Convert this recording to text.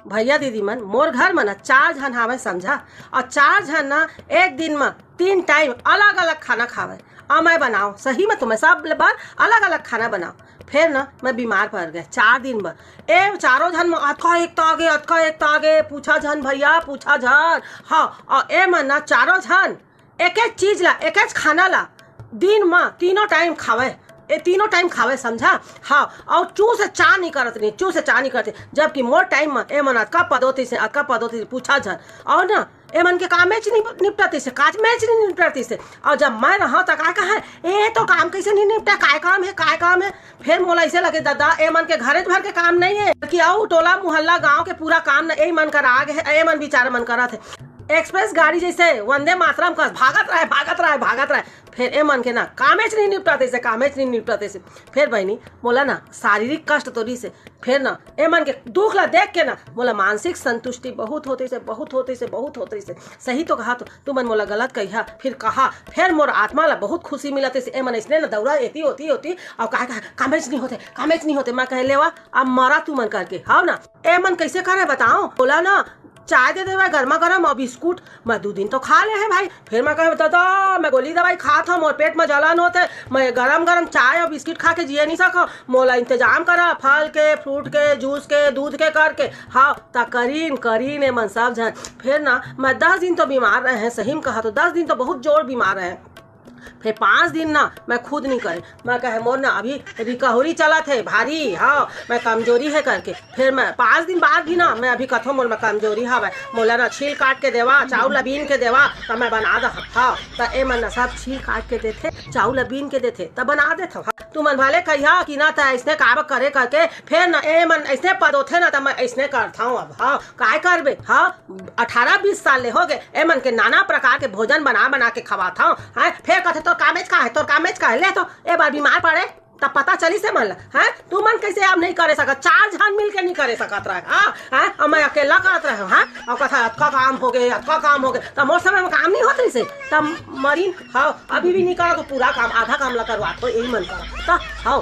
भैया दीदी मन मोर घर में ना 4 जन हावे समझा। और 4 जन ना एक दिन में 3 टाइम अलग अलग खाना खावे। और मैं बनाओ सही में तुम्हें सब बार अलग अलग खाना बनाओ। फिर ना मैं बीमार पड़ गए 4 दिन में। ए चारों जन में अतका एक आगे पूछा जन भैया पूछा जन। हाँ और ए मन ना चारों जन एक एक चीज ला एक एक खाना ला दिन में तीनों टाइम खावे। ये तीनों टाइम खावे समझा। हाँ और चू से चाह नहीं करते जबकि मोर टाइम में ए मन अतका पदोती से पूछा जन। और ना ए मन के काम नहीं निपटती से काज मैच नहीं निपटती से। और जब मैं रहा तो का कहा ए तो काम कैसे नहीं निपटा काय काम है। फिर मोला ऐसे लगे दादा ए मन के घरे भर के काम नहीं है कि आओ टोला मोहल्ला गांव के पूरा काम ए मन कर आगे है। ए मन बेचारा मन करा थे एक्सप्रेस गाड़ी जैसे वंदे मातरम का भागत रहे। फिर ए मन के ना कामेच नहीं निपटाते से। फिर बहनी मोला ना शारीरिक कष्ट तोरी से। फिर ना ए मन के दुख ला देख के ना मोला मानसिक संतुष्टि बहुत होती से। सही तो कहा तो तू मन मोला गलत कहिया फिर मोर आत्मा ला बहुत खुशी मिलते से। ए मन इसने ना दौड़ा एती होती और कहा कामेच नहीं होते। मैं कह लेवा अब मरा तू मन करके। हाँ ना ए मन कैसे करे बताओ। बोला ना चाय दे दे भाई गर्मा गर्म और बिस्कुट। मैं 2 दिन तो खा ले है भाई। फिर मैं कहे दादा मैं गोली दवाई खा था मोर पेट में जलन होते। मैं गरम चाय और बिस्किट खा के जिए नहीं सको। मोला इंतजाम करा फल के फ्रूट के जूस के दूध के करके। हाँ ता करीन मन सब जन। फिर ना मैं 10 दिन तो बीमार रहे हैं। सही में कहा तो 10 दिन तो बहुत जोर बीमार रहे। फिर 5 दिन ना मैं खुद नहीं करे। मैं कहे मोर ना अभी रिकवरी चला थे भारी। हाँ मैं कमजोरी है करके। फिर मैं 5 दिन बाद भी ना मैं अभी कथो मोर में कमजोरी हवा। मोला ना छील काट के देवा चावल बीन के देवा तब मैं बना दा। हाँ तो ए मन ना सब छील काट के देते चावल बीन के देते तब बना देते। हाँ तू मन भले कहिया कि ना था ऐसने काब करे करके। फिर ना ए मन ऐसने पदोथे ना तब मैं ऐसने करता हूँ। अब हाँ काय करबे। हाँ 18-20 साल ले हो गए ए मन के नाना प्रकार के भोजन बना के खवाता हूँ। हाँ फिर कहते तोर कामेज का है ले तो ए बार बीमार पड़े तब पता चली से मन ला। है तू मन कैसे अब नहीं करे सकत 4 जन मिल के नहीं करे सकत रहे। हाँ और मैं अकेला करत रहे। हाँ और कथा अतका काम हो गए तब मोर समय में काम नहीं होते से तब मरीन। हाँ अभी भी नहीं करा तो पूरा काम आधा काम ला करवा तो यही मन करा। हाँ